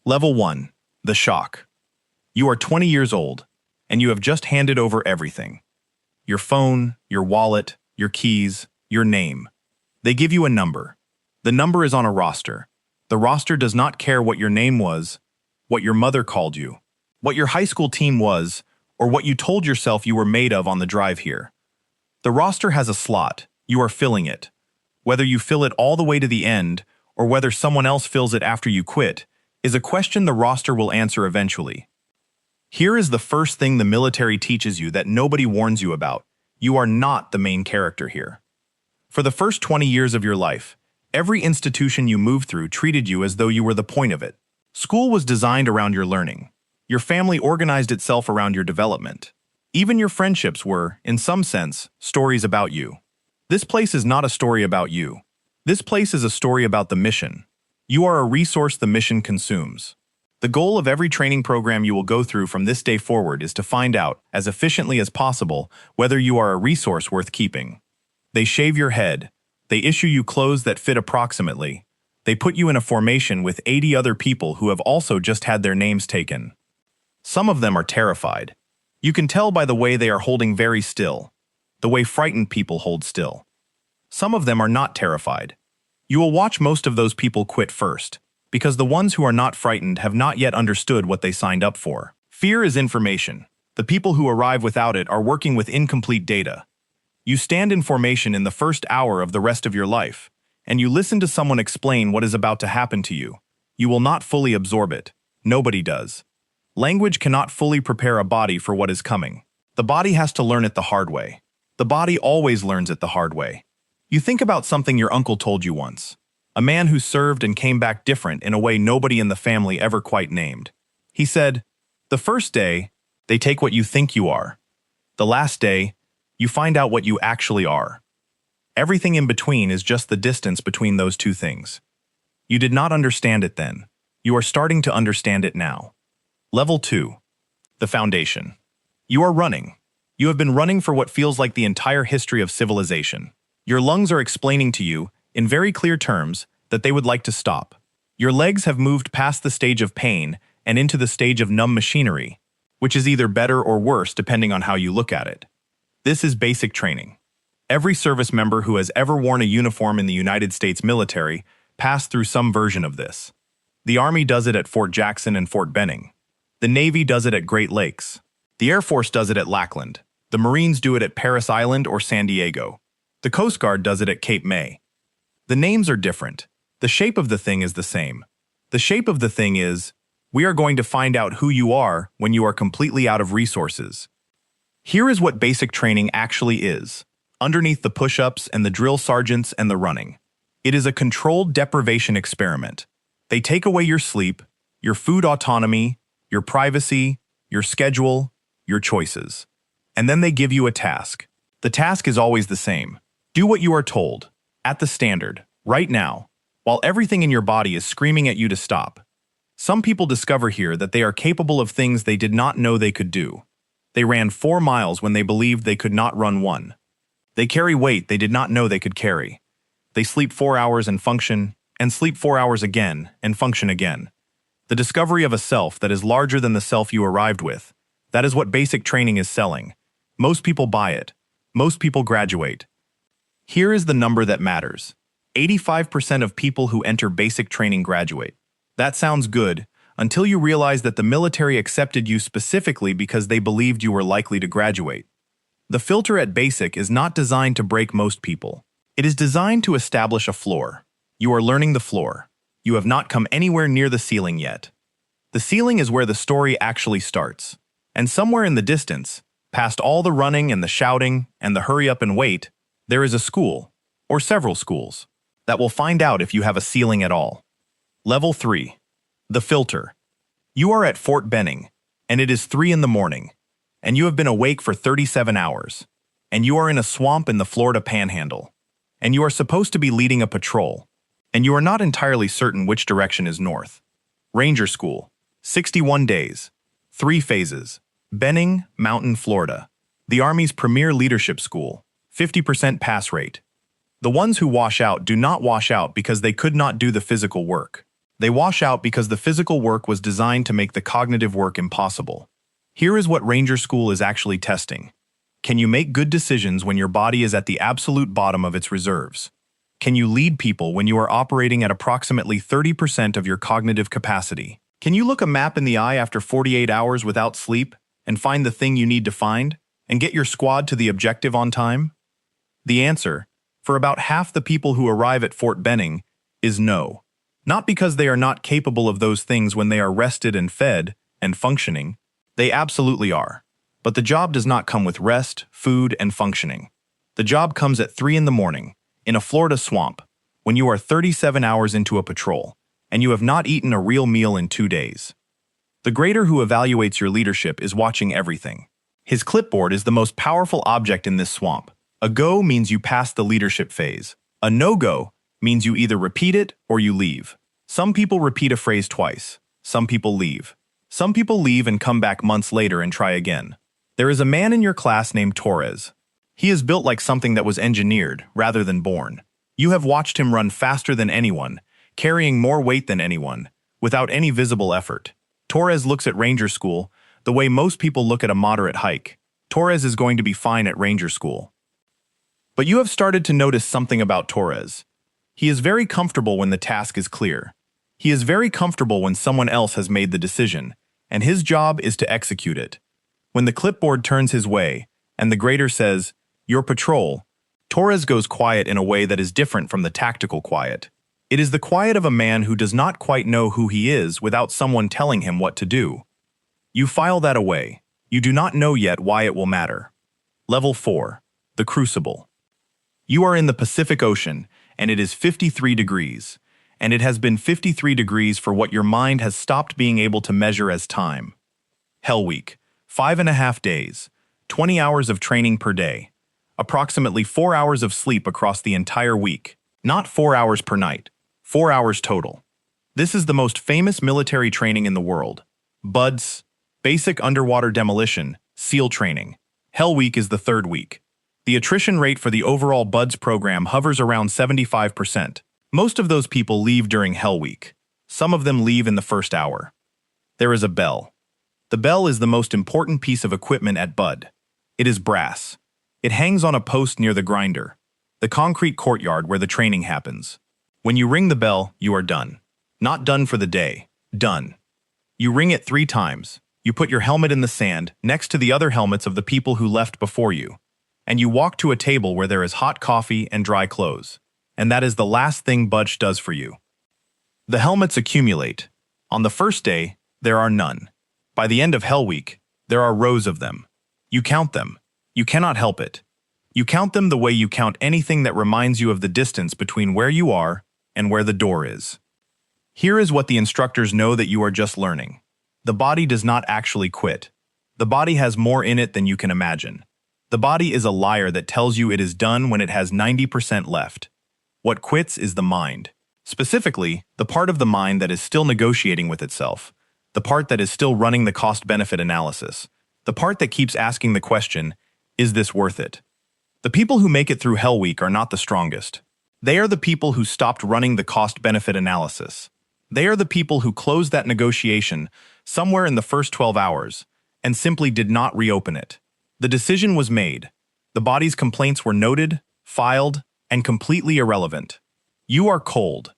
Level 1. The shock. You are 20 years old, and you have just handed over everything. Your phone, your wallet, your keys, your name. They give you a number. The number is on a roster. The roster does not care what your name was, what your mother called you, what your high school team was, or what you told yourself you were made of on the drive here. The roster has a slot. You are filling it. Whether you fill it all the way to the end, or whether someone else fills it after you quit, is a question the roster will answer eventually. Here is the first thing the military teaches you that nobody warns you about. You are not the main character here. For the first 20 years of your life, every institution you moved through treated you as though you were the point of it. School was designed around your learning. Your family organized itself around your development. Even your friendships were, in some sense, stories about you. This place is not a story about you. This place is a story about the mission. You are a resource the mission consumes. The goal of every training program you will go through from this day forward is to find out, as efficiently as possible, whether you are a resource worth keeping. They shave your head. They issue you clothes that fit approximately. They put you in a formation with 80 other people who have also just had their names taken. Some of them are terrified. You can tell by the way they are holding very still, the way frightened people hold still. Some of them are not terrified. You will watch most of those people quit first, because the ones who are not frightened have not yet understood what they signed up for. Fear is information. The people who arrive without it are working with incomplete data. You stand in formation in the first hour of the rest of your life, and you listen to someone explain what is about to happen to you. You will not fully absorb it. Nobody does. Language cannot fully prepare a body for what is coming. The body has to learn it the hard way. The body always learns it the hard way. You think about something your uncle told you once. A man who served and came back different in a way nobody in the family ever quite named. He said, "The first day, they take what you think you are. The last day, you find out what you actually are. Everything in between is just the distance between those two things." You did not understand it then. You are starting to understand it now. Level 2. The foundation. You are running. You have been running for what feels like the entire history of civilization. Your lungs are explaining to you, in very clear terms, that they would like to stop. Your legs have moved past the stage of pain and into the stage of numb machinery, which is either better or worse depending on how you look at it. This is basic training. Every service member who has ever worn a uniform in the United States military passed through some version of this. The Army does it at Fort Jackson and Fort Benning. The Navy does it at Great Lakes. The Air Force does it at Lackland. The Marines do it at Parris Island or San Diego. The Coast Guard does it at Cape May. The names are different. The shape of the thing is the same. The shape of the thing is, we are going to find out who you are when you are completely out of resources. Here is what basic training actually is, underneath the push-ups and the drill sergeants and the running. It is a controlled deprivation experiment. They take away your sleep, your food autonomy, your privacy, your schedule, your choices. And then they give you a task. The task is always the same. Do what you are told, at the standard, right now, while everything in your body is screaming at you to stop. Some people discover here that they are capable of things they did not know they could do. They ran 4 miles when they believed they could not run 1. They carry weight they did not know they could carry. They sleep 4 hours and function, and sleep 4 hours again, and function again. The discovery of a self that is larger than the self you arrived with. That is what basic training is selling. Most people buy it. Most people graduate. Here is the number that matters. 85% of people who enter basic training graduate. That sounds good, until you realize that the military accepted you specifically because they believed you were likely to graduate. The filter at basic is not designed to break most people. It is designed to establish a floor. You are learning the floor. You have not come anywhere near the ceiling yet. The ceiling is where the story actually starts. And somewhere in the distance, past all the running and the shouting and the hurry up and wait, there is a school, or several schools, that will find out if you have a ceiling at all. Level 3. The filter. You are at Fort Benning, and it is 3 in the morning, and you have been awake for 37 hours, and you are in a swamp in the Florida Panhandle, and you are supposed to be leading a patrol, and you are not entirely certain which direction is north. Ranger School, 61 days, 3 phases, Benning, Mountain, Florida. The Army's premier leadership school, 50% pass rate. The ones who wash out do not wash out because they could not do the physical work. They wash out because the physical work was designed to make the cognitive work impossible. Here is what Ranger School is actually testing. Can you make good decisions when your body is at the absolute bottom of its reserves? Can you lead people when you are operating at approximately 30% of your cognitive capacity? Can you look a map in the eye after 48 hours without sleep and find the thing you need to find and get your squad to the objective on time? The answer, for about half the people who arrive at Fort Benning, is no. Not because they are not capable of those things when they are rested and fed and functioning. They absolutely are. But the job does not come with rest, food, and functioning. The job comes at 3 in the morning, in a Florida swamp, when you are 37 hours into a patrol, and you have not eaten a real meal in 2 days. The grader who evaluates your leadership is watching everything. His clipboard is the most powerful object in this swamp. A go means you pass the leadership phase. A no-go means you either repeat it or you leave. Some people repeat a phrase twice. Some people leave. Some people leave and come back months later and try again. There is a man in your class named Torres. He is built like something that was engineered rather than born. You have watched him run faster than anyone, carrying more weight than anyone, without any visible effort. Torres looks at Ranger School the way most people look at a moderate hike. Torres is going to be fine at Ranger School. But you have started to notice something about Torres. He is very comfortable when the task is clear. He is very comfortable when someone else has made the decision, and his job is to execute it. When the clipboard turns his way, and the grader says, "Your patrol," Torres goes quiet in a way that is different from the tactical quiet. It is the quiet of a man who does not quite know who he is without someone telling him what to do. You file that away. You do not know yet why it will matter. Level 4. The Crucible. You are in the Pacific Ocean, and it is 53 degrees. And it has been 53 degrees for what your mind has stopped being able to measure as time. Hell Week. 5.5 days. 20 hours of training per day. Approximately 4 hours of sleep across the entire week. Not 4 hours per night. 4 hours total. This is the most famous military training in the world. BUDS, Basic Underwater Demolition, SEAL Training. Hell Week is the 3rd week. The attrition rate for the overall BUDS program hovers around 75%. Most of those people leave during Hell Week. Some of them leave in the first hour. There is a bell. The bell is the most important piece of equipment at BUD. It is brass. It hangs on a post near the grinder, the concrete courtyard where the training happens. When you ring the bell, you are done. Not done for the day. Done. You ring it 3 times. You put your helmet in the sand next to the other helmets of the people who left before you. And you walk to a table where there is hot coffee and dry clothes. And that is the last thing BUDS does for you. The helmets accumulate. On the first day, there are none. By the end of Hell Week, there are rows of them. You count them. You cannot help it. You count them the way you count anything that reminds you of the distance between where you are and where the door is. Here is what the instructors know that you are just learning. The body does not actually quit. The body has more in it than you can imagine. The body is a liar that tells you it is done when it has 90% left. What quits is the mind. Specifically, the part of the mind that is still negotiating with itself. The part that is still running the cost-benefit analysis. The part that keeps asking the question, is this worth it? The people who make it through Hell Week are not the strongest. They are the people who stopped running the cost-benefit analysis. They are the people who closed that negotiation somewhere in the first 12 hours and simply did not reopen it. The decision was made. The body's complaints were noted, filed, and completely irrelevant. You are cold.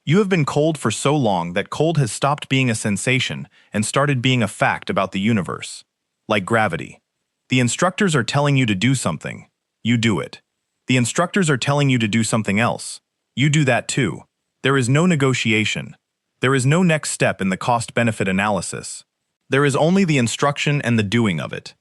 You have been cold for so long that cold has stopped being a sensation and started being a fact about the universe. Like gravity. The instructors are telling you to do something. You do it. The instructors are telling you to do something else. You do that too. There is no negotiation. There is no next step in the cost-benefit analysis. There is only the instruction and the doing of it.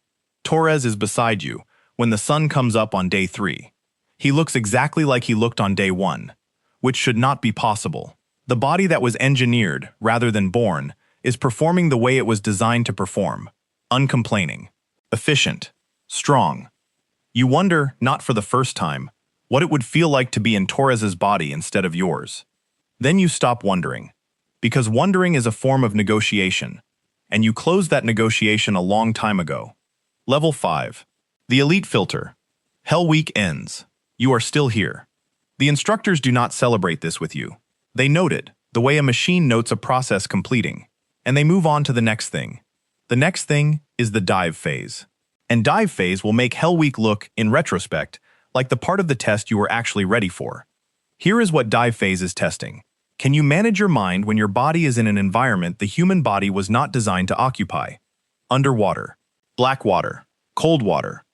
Torres is beside you when the sun comes up on day 3. He looks exactly like he looked on day 1, which should not be possible. The body that was engineered, rather than born, is performing the way it was designed to perform. Uncomplaining. Efficient. Strong. You wonder, not for the first time, what it would feel like to be in Torres's body instead of yours. Then you stop wondering. Because wondering is a form of negotiation, and you closed that negotiation a long time ago. Level 5. The Elite Filter. Hell Week ends. You are still here. The instructors do not celebrate this with you. They note it, the way a machine notes a process completing, and they move on to the next thing. The next thing is the dive phase. And dive phase will make Hell Week look, in retrospect, like the part of the test you were actually ready for. Here is what dive phase is testing. Can you manage your mind when your body is in an environment the human body was not designed to occupy? Underwater, black water, cold water,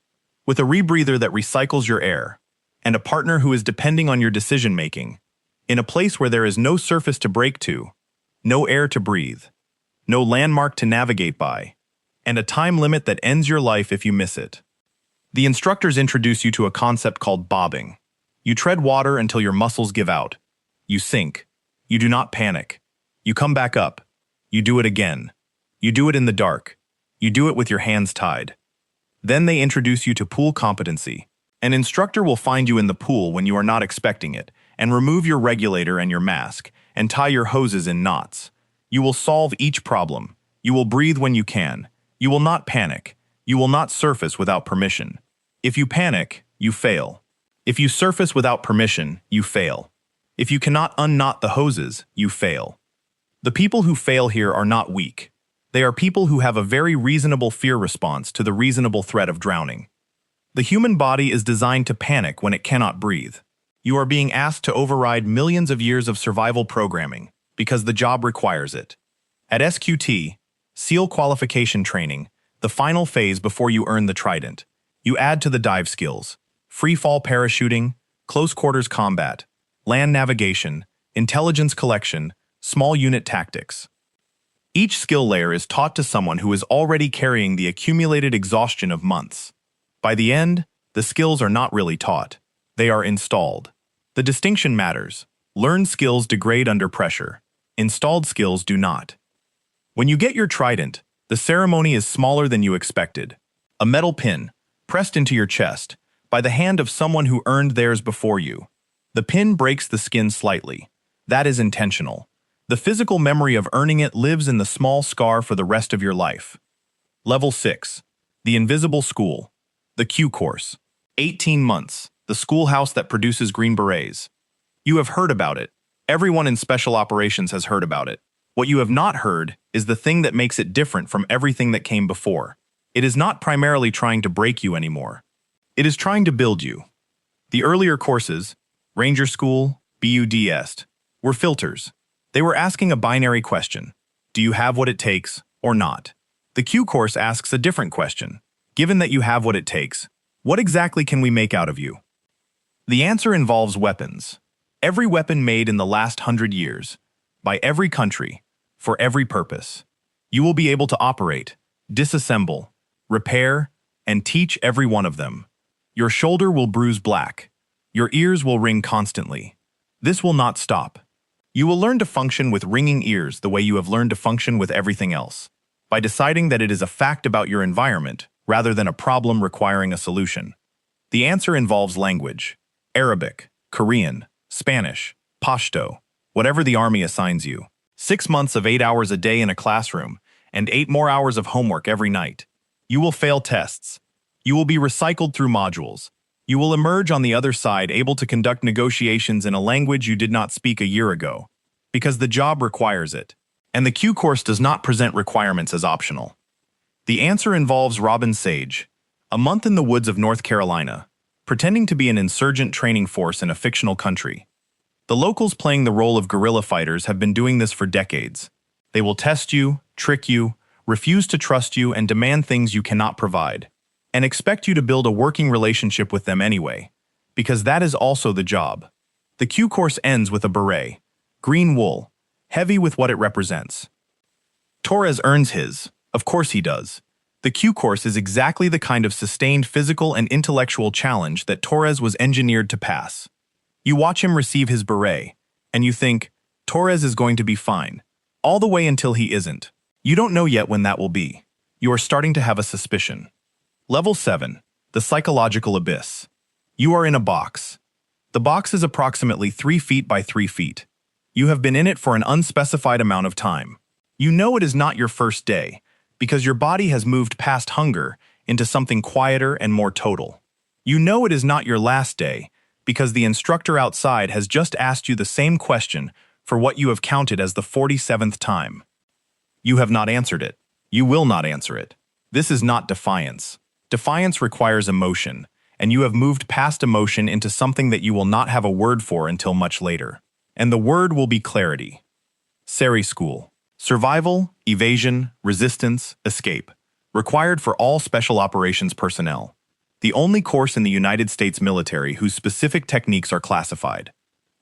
with a rebreather that recycles your air, and a partner who is depending on your decision-making, in a place where there is no surface to break to, no air to breathe, no landmark to navigate by, and a time limit that ends your life if you miss it. The instructors introduce you to a concept called bobbing. You tread water until your muscles give out. You sink. You do not panic. You come back up. You do it again. You do it in the dark. You do it with your hands tied. Then they introduce you to pool competency. An instructor will find you in the pool when you are not expecting it, and remove your regulator and your mask, and tie your hoses in knots. You will solve each problem. You will breathe when you can. You will not panic. You will not surface without permission. If you panic, you fail. If you surface without permission, you fail. If you cannot unknot the hoses, you fail. The people who fail here are not weak. They are people who have a very reasonable fear response to the reasonable threat of drowning. The human body is designed to panic when it cannot breathe. You are being asked to override millions of years of survival programming because the job requires it. At SQT, SEAL qualification training, the final phase before you earn the trident, you add to the dive skills: free-fall parachuting, close-quarters combat, land navigation, intelligence collection, small unit tactics. Each skill layer is taught to someone who is already carrying the accumulated exhaustion of months. By the end, the skills are not really taught. They are installed. The distinction matters. Learned skills degrade under pressure. Installed skills do not. When you get your trident, the ceremony is smaller than you expected. A metal pin, pressed into your chest, by the hand of someone who earned theirs before you. The pin breaks the skin slightly. That is intentional. The physical memory of earning it lives in the small scar for the rest of your life. Level 6. The Invisible School. The Q Course. 18 months. The schoolhouse that produces Green Berets. You have heard about it. Everyone in Special Operations has heard about it. What you have not heard is the thing that makes it different from everything that came before. It is not primarily trying to break you anymore. It is trying to build you. The earlier courses, Ranger School, BUDS, were filters. They were asking a binary question. Do you have what it takes or not? The Q course asks a different question. Given that you have what it takes, what exactly can we make out of you? The answer involves weapons. Every weapon made in the last 100 years, by every country, for every purpose. You will be able to operate, disassemble, repair, and teach every one of them. Your shoulder will bruise black. Your ears will ring constantly. This will not stop. You will learn to function with ringing ears the way you have learned to function with everything else, by deciding that it is a fact about your environment rather than a problem requiring a solution. The answer involves language: Arabic, Korean, Spanish, Pashto, whatever the army assigns you. 6 months of 8 hours a day in a classroom, and 8 more hours of homework every night. You will fail tests. You will be recycled through modules. You will emerge on the other side able to conduct negotiations in a language you did not speak a year ago, because the job requires it. And the Q course does not present requirements as optional. The answer involves Robin Sage, a month in the woods of North Carolina, pretending to be an insurgent training force in a fictional country. The locals playing the role of guerrilla fighters have been doing this for decades. They will test you, trick you, refuse to trust you, and demand things you cannot provide, and expect you to build a working relationship with them anyway, because that is also the job. The Q course ends with a beret, green wool, heavy with what it represents. Torres earns his. Of course he does. The Q course is exactly the kind of sustained physical and intellectual challenge that Torres was engineered to pass. You watch him receive his beret, and you think, Torres is going to be fine, all the way until he isn't. You don't know yet when that will be. You are starting to have a suspicion. Level 7. The Psychological Abyss. You are in a box. The box is approximately 3 feet by 3 feet. You have been in it for an unspecified amount of time. You know it is not your first day, because your body has moved past hunger into something quieter and more total. You know it is not your last day, because the instructor outside has just asked you the same question for what you have counted as the 47th time. You have not answered it. You will not answer it. This is not defiance. Defiance requires emotion, and you have moved past emotion into something that you will not have a word for until much later. And the word will be clarity. SERE School. Survival, evasion, resistance, escape. Required for all special operations personnel. The only course in the United States military whose specific techniques are classified.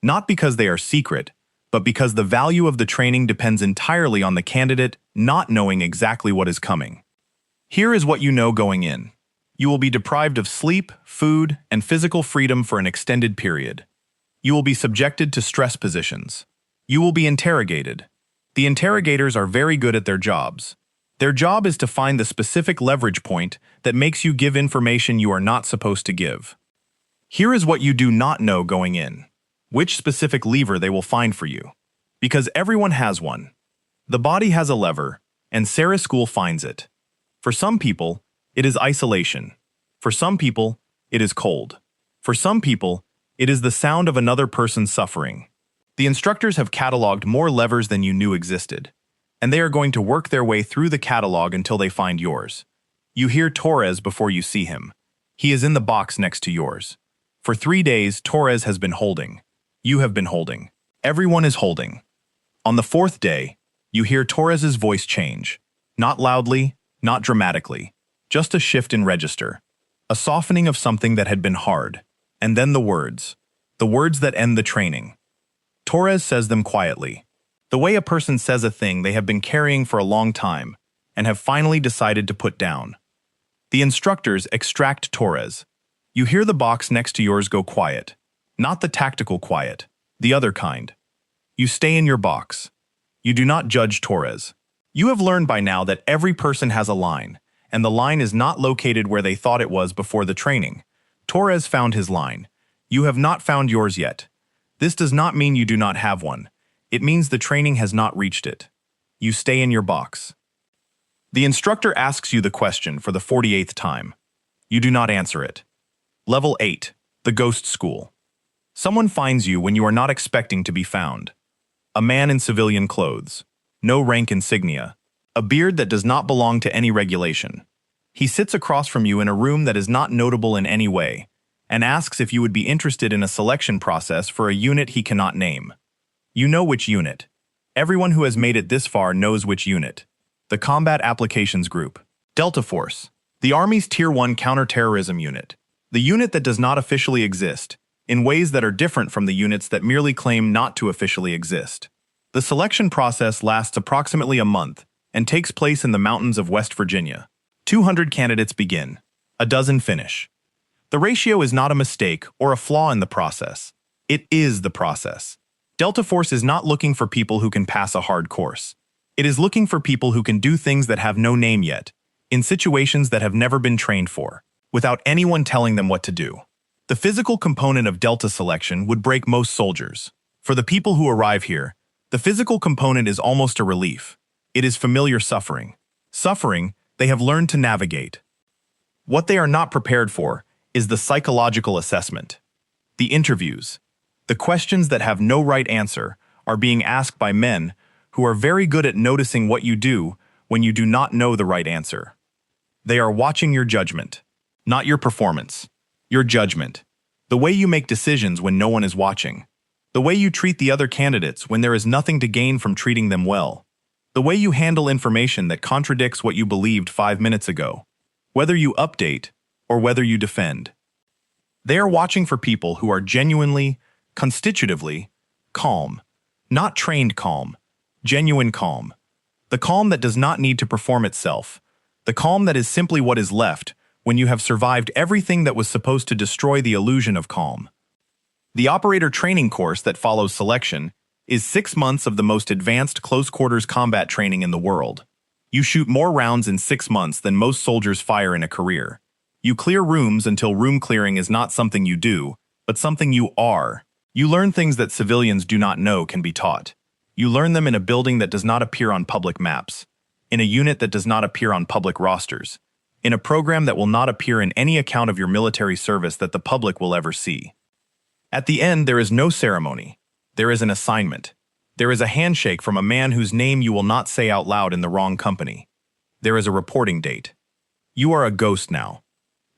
Not because they are secret, but because the value of the training depends entirely on the candidate not knowing exactly what is coming. Here is what you know going in. You will be deprived of sleep, food, and physical freedom for an extended period. You will be subjected to stress positions. You will be interrogated. The interrogators are very good at their jobs. Their job is to find the specific leverage point that makes you give information you are not supposed to give. Here is what you do not know going in. Which specific lever they will find for you. Because everyone has one. The body has a lever, and SERE School finds it. For some people, it is isolation. For some people, it is cold. For some people, it is the sound of another person suffering. The instructors have cataloged more levers than you knew existed, and they are going to work their way through the catalog until they find yours. You hear Torres before you see him. He is in the box next to yours. For 3 days, Torres has been holding. You have been holding. Everyone is holding. On the 4th day, you hear Torres's voice change. Not loudly, not dramatically. Just a shift in register. A softening of something that had been hard. And then the words. The words that end the training. Torres says them quietly. The way a person says a thing they have been carrying for a long time and have finally decided to put down. The instructors extract Torres. You hear the box next to yours go quiet. Not the tactical quiet, the other kind. You stay in your box. You do not judge Torres. You have learned by now that every person has a line, and the line is not located where they thought it was before the training. Torres found his line. You have not found yours yet. This does not mean you do not have one. It means the training has not reached it. You stay in your box. The instructor asks you the question for the 48th time. You do not answer it. Level 8, the Ghost School. Someone finds you when you are not expecting to be found. A man in civilian clothes. No rank insignia. A beard that does not belong to any regulation. He sits across from you in a room that is not notable in any way, and asks if you would be interested in a selection process for a unit he cannot name. You know which unit. Everyone who has made it this far knows which unit. The Combat Applications Group. Delta Force. The Army's Tier 1 counterterrorism unit. The unit that does not officially exist, in ways that are different from the units that merely claim not to officially exist. The selection process lasts approximately a month and takes place in the mountains of West Virginia. 200 candidates begin. A dozen finish. The ratio is not a mistake or a flaw in the process. It is the process. Delta Force is not looking for people who can pass a hard course. It is looking for people who can do things that have no name yet, in situations that have never been trained for, without anyone telling them what to do. The physical component of Delta selection would break most soldiers. For the people who arrive here, the physical component is almost a relief. It is familiar suffering. Suffering they have learned to navigate. What they are not prepared for is the psychological assessment. The interviews. The questions that have no right answer are being asked by men who are very good at noticing what you do when you do not know the right answer. They are watching your judgment, not your performance. Your judgment. The way you make decisions when no one is watching. The way you treat the other candidates when there is nothing to gain from treating them well. The way you handle information that contradicts what you believed 5 minutes ago. Whether you update or whether you defend. They are watching for people who are genuinely, constitutively, calm. Not trained calm. Genuine calm. The calm that does not need to perform itself. The calm that is simply what is left when you have survived everything that was supposed to destroy the illusion of calm. The operator training course that follows selection is 6 months of the most advanced close-quarters combat training in the world. You shoot more rounds in 6 months than most soldiers fire in a career. You clear rooms until room clearing is not something you do, but something you are. You learn things that civilians do not know can be taught. You learn them in a building that does not appear on public maps, in a unit that does not appear on public rosters, in a program that will not appear in any account of your military service that the public will ever see. At the end, there is no ceremony. There is an assignment. There is a handshake from a man whose name you will not say out loud in the wrong company. There is a reporting date. You are a ghost now.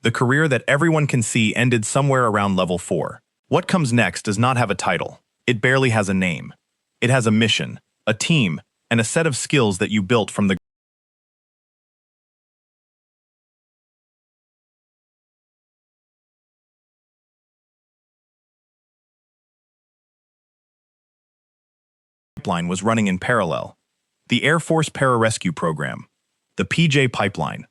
The career that everyone can see ended somewhere around level 4. What comes next does not have a title. It barely has a name. It has a mission, a team, and a set of skills that you built from the pipeline was running in parallel. The Air Force Pararescue Program, the PJ Pipeline,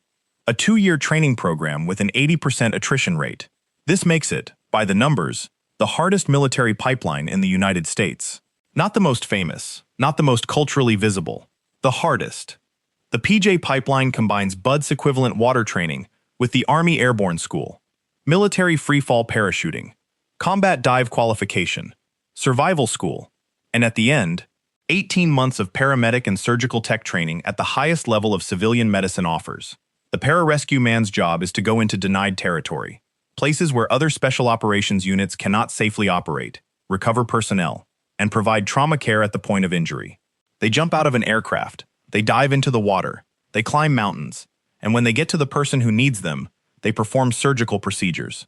a 2-year training program with an 80% attrition rate. This makes it, by the numbers, the hardest military pipeline in the United States. Not the most famous, not the most culturally visible, the hardest. The PJ Pipeline combines BUDS equivalent water training with the Army Airborne School, military freefall parachuting, combat dive qualification, survival school, and at the end, 18 months of paramedic and surgical tech training at the highest level of civilian medicine offers. The pararescueman's job is to go into denied territory, places where other special operations units cannot safely operate, recover personnel, and provide trauma care at the point of injury. They jump out of an aircraft, they dive into the water, they climb mountains, and when they get to the person who needs them, they perform surgical procedures.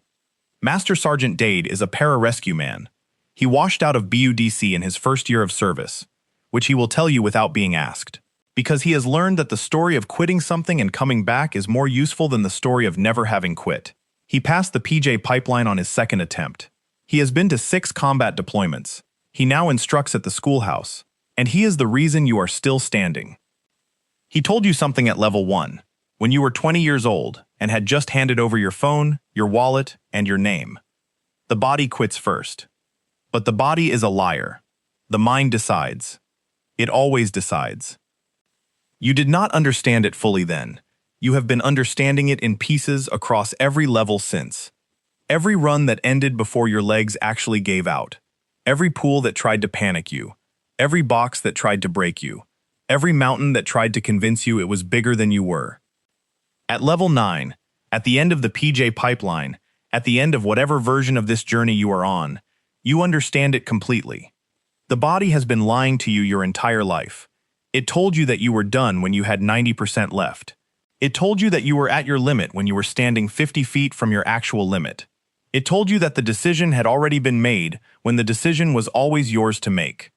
Master Sergeant Dade is a pararescueman. He washed out of BUDC in his first year of service, which he will tell you without being asked, because he has learned that the story of quitting something and coming back is more useful than the story of never having quit. He passed the PJ Pipeline on his second attempt. He has been to 6 combat deployments. He now instructs at the schoolhouse, and he is the reason you are still standing. He told you something at level 1, when you were 20 years old and had just handed over your phone, your wallet, and your name. The body quits first. But the body is a liar. The mind decides. It always decides. You did not understand it fully then. You have been understanding it in pieces across every level since. Every run that ended before your legs actually gave out. Every pool that tried to panic you. Every box that tried to break you. Every mountain that tried to convince you it was bigger than you were. At level 9, at the end of the PJ Pipeline, at the end of whatever version of this journey you are on, you understand it completely. The body has been lying to you your entire life. It told you that you were done when you had 90% left. It told you that you were at your limit when you were standing 50 feet from your actual limit. It told you that the decision had already been made when the decision was always yours to make.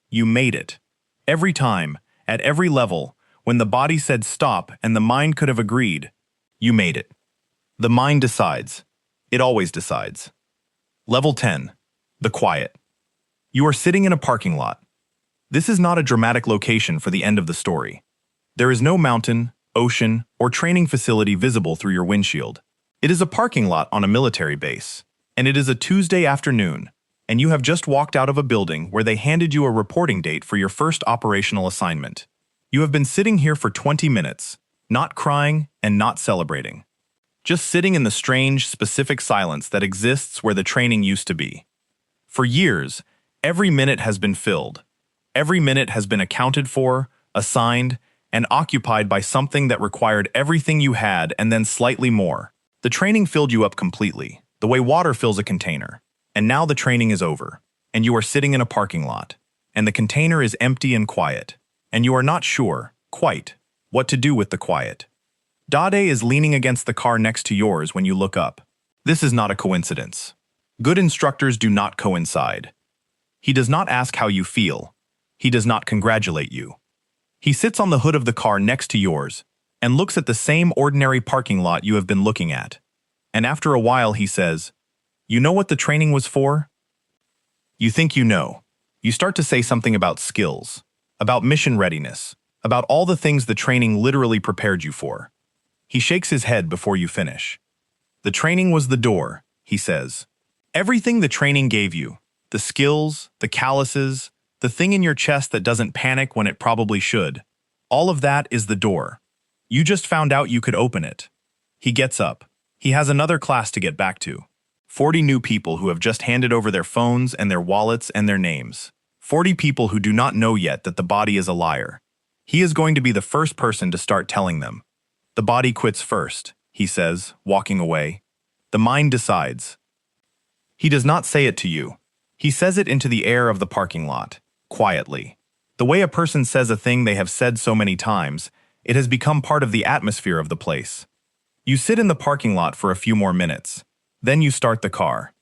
You made it. Every time, at every level, when the body said stop and the mind could have agreed, you made it. The mind decides. It always decides. Level 10. The quiet. You are sitting in a parking lot. This is not a dramatic location for the end of the story. There is no mountain, ocean, or training facility visible through your windshield. It is a parking lot on a military base, and it is a Tuesday afternoon, and you have just walked out of a building where they handed you a reporting date for your first operational assignment. You have been sitting here for 20 minutes, not crying and not celebrating. Just sitting in the strange, specific silence that exists where the training used to be. For years, every minute has been filled. Every minute has been accounted for, assigned, and occupied by something that required everything you had and then slightly more. The training filled you up completely, the way water fills a container. And now the training is over, and you are sitting in a parking lot, and the container is empty and quiet, and you are not sure, quite, what to do with the quiet. Dade is leaning against the car next to yours when you look up. This is not a coincidence. Good instructors do not coincide. He does not ask how you feel. He does not congratulate you. He sits on the hood of the car next to yours and looks at the same ordinary parking lot you have been looking at. And after a while he says, "You know what the training was for?" You think you know. You start to say something about skills, about mission readiness, about all the things the training literally prepared you for. He shakes his head before you finish. The training was the door, he says. Everything the training gave you, the skills, the calluses, the thing in your chest that doesn't panic when it probably should, all of that is the door. You just found out you could open it. He gets up. He has another class to get back to. 40 new people who have just handed over their phones and their wallets and their names. 40 people who do not know yet that the body is a liar. He is going to be the first person to start telling them. The body quits first, he says, walking away. The mind decides. He does not say it to you. He says it into the air of the parking lot, quietly. The way a person says a thing they have said so many times, it has become part of the atmosphere of the place. You sit in the parking lot for a few more minutes. Then you start the car.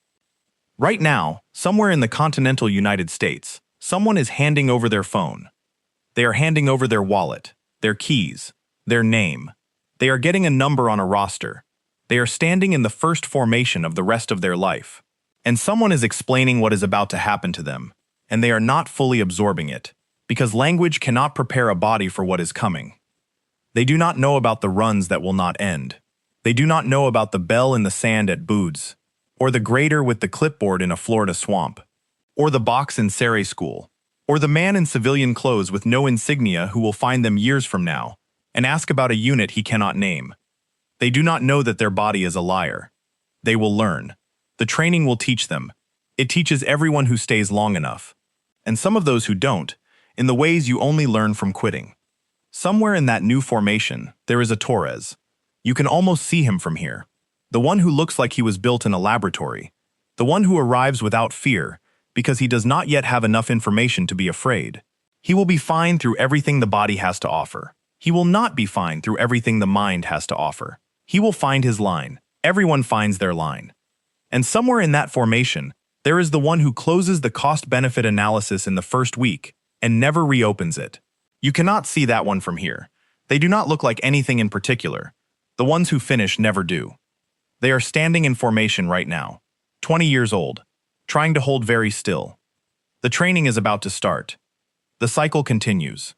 Right now, somewhere in the continental United States, someone is handing over their phone. They are handing over their wallet, their keys, their name. They are getting a number on a roster. They are standing in the first formation of the rest of their life. And someone is explaining what is about to happen to them, and they are not fully absorbing it, because language cannot prepare a body for what is coming. They do not know about the runs that will not end. They do not know about the bell in the sand at Boods, or the grader with the clipboard in a Florida swamp, or the box in SERE school, or the man in civilian clothes with no insignia who will find them years from now and ask about a unit he cannot name. They do not know that their body is a liar. They will learn. The training will teach them. It teaches everyone who stays long enough, and some of those who don't, in the ways you only learn from quitting. Somewhere in that new formation, there is a Torres. You can almost see him from here. The one who looks like he was built in a laboratory. The one who arrives without fear, because he does not yet have enough information to be afraid. He will be fine through everything the body has to offer. He will not be fine through everything the mind has to offer. He will find his line. Everyone finds their line. And somewhere in that formation, there is the one who closes the cost-benefit analysis in the first week and never reopens it. You cannot see that one from here. They do not look like anything in particular. The ones who finish never do. They are standing in formation right now, 20 years old, trying to hold very still. The training is about to start. The cycle continues.